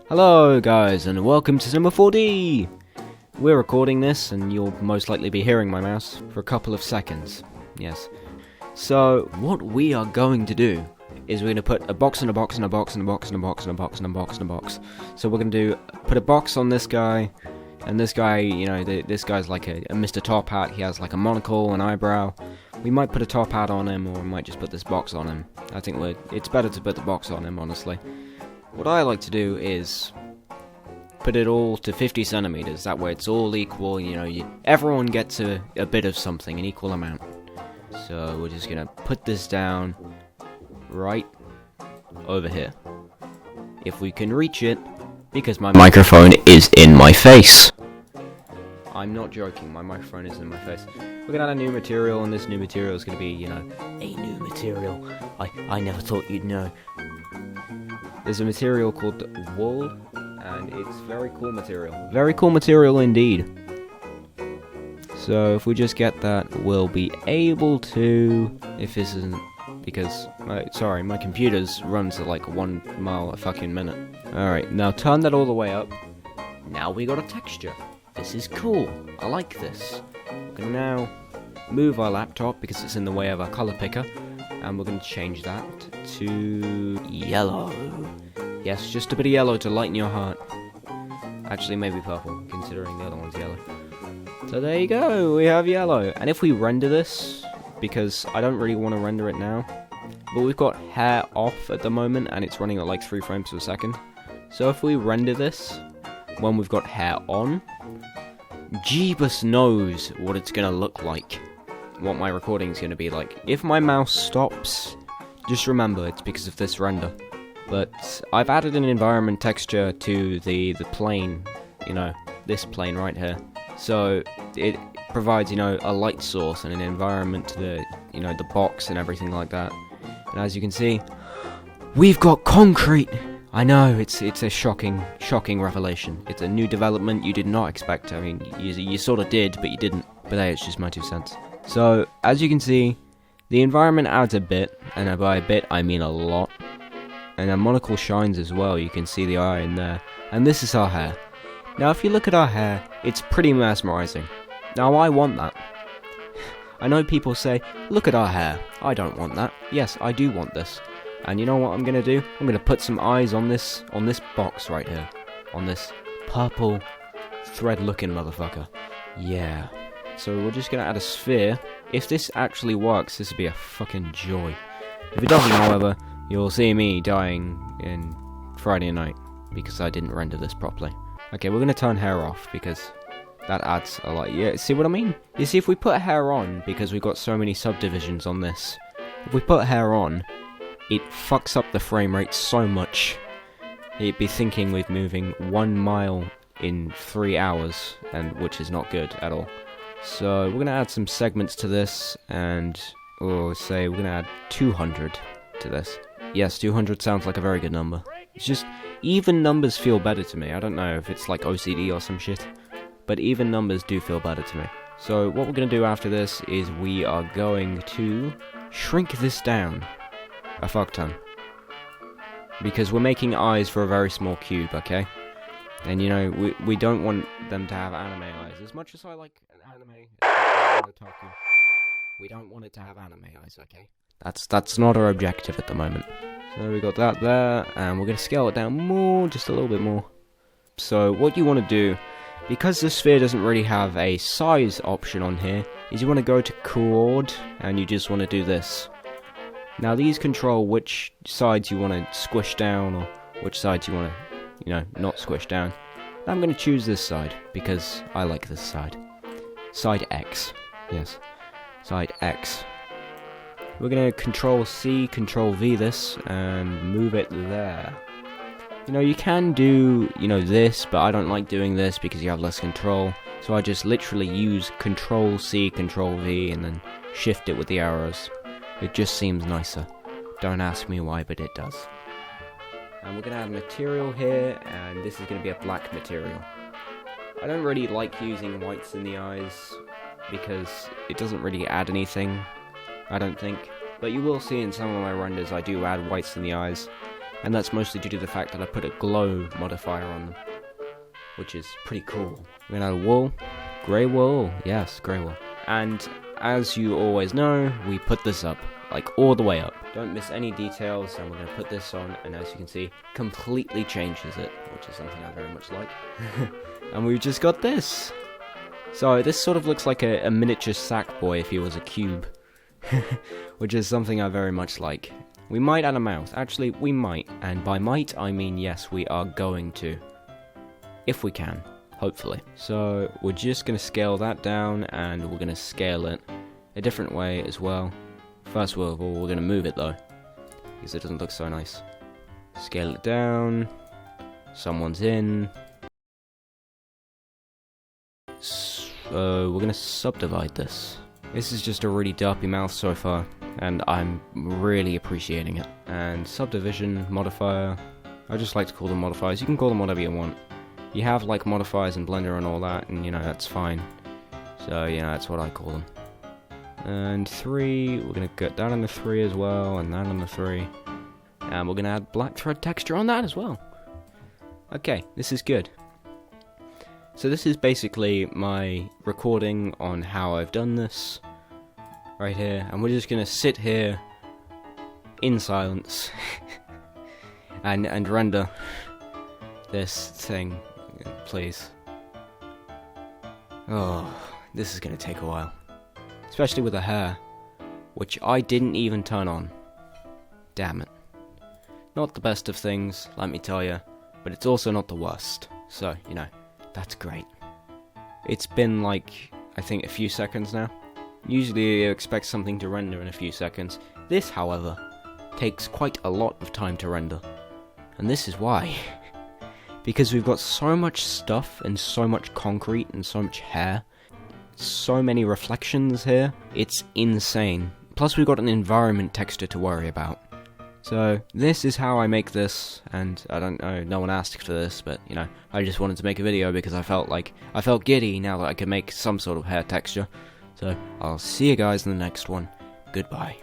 Hello guys, and welcome to Cinema 4D! We're recording this, and you'll most likely be hearing my mouse for a couple of seconds. Yes. So, what we are going to do is we're going to put a box in a box in a box in a box in a box in a box in a box in a box. So we're going to put a box on this guy, and this guy, you know, this guy's like a Mr. Top Hat. He has like a monocle, an eyebrow. We might put a top hat on him, or we might just put this box on him. I think it's better to put the box on him, honestly. What I like to do is put it all to 50 centimeters. That way it's all equal, you know, everyone gets a bit of something, an equal amount. So we're just gonna put this down right over here. If we can reach it, because my microphone is in my face. I'm not joking, my microphone is in my face. We're gonna add a new material, and this new material is gonna be, you know, a new material. I never thought you'd know. There's a material called wool, and it's very cool material. Very cool material indeed. So if we just get that, we'll be able to, if this isn't, because, my computer's runs at like 1 mile a fucking minute. Alright, now turn that all the way up. Now we got a texture. This is cool. I like this. We're gonna now move our laptop because it's in the way of our color picker, and we're gonna change that to yellow. Yes, just a bit of yellow to lighten your heart. Actually, maybe purple, considering the other one's yellow. So there you go, we have yellow. And if we render this, because I don't really want to render it now, but we've got hair off at the moment, and it's running at like 3 frames per second. So if we render this when we've got hair on, Jeebus knows what it's gonna look like. What my recording is gonna be like. If my mouse stops, just remember it's because of this render. But I've added an environment texture to the plane, you know, this plane right here. So it provides, you know, a light source and an environment to the, you know, the box and everything like that. And as you can see, we've got concrete! I know, it's a shocking revelation. It's a new development you did not expect. I mean, you sort of did, but you didn't. But hey, it's just my 2 cents. So, as you can see, the environment adds a bit, and by a bit, I mean a lot. And our monocle shines as well, you can see the eye in there. And this is our hair. Now, if you look at our hair, it's pretty mesmerizing. Now, I want that. I know people say, look at our hair. I don't want that. Yes, I do want this. And you know what I'm gonna do? I'm gonna put some eyes on this box right here. On this purple thread-looking motherfucker. Yeah. So we're just gonna add a sphere. If this actually works, this would be a fucking joy. If it doesn't, however, you'll see me dying in Friday night because I didn't render this properly. Okay, we're gonna turn hair off because that adds a lot. Yeah, see what I mean? You see, if we put hair on, because we've got so many subdivisions on this, if we put hair on, it fucks up the frame rate so much. It'd be thinking we're moving 1 mile in 3 hours, and which is not good at all. So we're gonna add some segments to this, and we'll say we're gonna add 200 to this. Yes, 200 sounds like a very good number. It's just, even numbers feel better to me. I don't know if it's like OCD or some shit, but even numbers do feel better to me. So what we're gonna do after this is we are going to shrink this down a fuck ton. Because we're making eyes for a very small cube, okay? And you know, we don't want them to have anime eyes. As much as I like anime, we don't want it to have anime eyes, okay? That's not our objective at the moment. So we got that there, and we're going to scale it down more, just a little bit more. So what you want to do, because the sphere doesn't really have a size option on here, is you want to go to coord, and you just want to do this. Now these control which sides you want to squish down, or which sides you want to, you know, not squish down. I'm going to choose this side, because I like this side. Side X. Yes. Side X. We're going to Control C, Control V this, and move it there. You know, you can do, you know, this, but I don't like doing this because you have less control. So I just literally use Control C, Control V, and then shift it with the arrows. It just seems nicer. Don't ask me why, but it does. And we're going to add material here, and this is going to be a black material. I don't really like using whites in the eyes, because it doesn't really add anything, I don't think. But you will see in some of my renders I do add whites in the eyes. and that's mostly due to the fact that I put a glow modifier on them, which is pretty cool. We're gonna add wool, grey wool, yes, grey wool. And as you always know, we put this up, like all the way up. Don't miss any details, and we're gonna put this on, and as you can see, completely changes it, which is something I very much like. And we've just got this. So this sort of looks like a miniature Sackboy if he was a cube, which is something I very much like. We might add a mouth. Actually, we might, and by might I mean yes, we are going to, if we can, hopefully. So we're just going to scale that down, and we're going to scale it a different way as well. First of all, we're going to move it though, because it doesn't look so nice. Scale it down. Someone's in. So we're going to subdivide this. This is just a really derpy mouth so far, and I'm really appreciating it. And subdivision, modifier, I just like to call them modifiers. You can call them whatever you want. You have like modifiers in Blender and all that, and you know, that's fine. So, you know, that's what I call them. And 3, we're going to get that on the 3 as well, and that on the 3. And we're going to add black thread texture on that as well. Okay, this is good. So this is basically my recording on how I've done this, right here, and we're just gonna sit here in silence and render this thing, please. Oh, this is gonna take a while, especially with the hair, which I didn't even turn on. Damn it. Not the best of things, let me tell you, but it's also not the worst, so, you know. That's great. It's been like, I think, a few seconds now. Usually you expect something to render in a few seconds. This, however, takes quite a lot of time to render. And this is why. Because we've got so much stuff and so much concrete and so much hair. So many reflections here. It's insane. Plus we've got an environment texture to worry about. So, this is how I make this, and I don't know, no one asked for this, but, you know, I just wanted to make a video because I felt giddy now that I could make some sort of hair texture. So, I'll see you guys in the next one. Goodbye.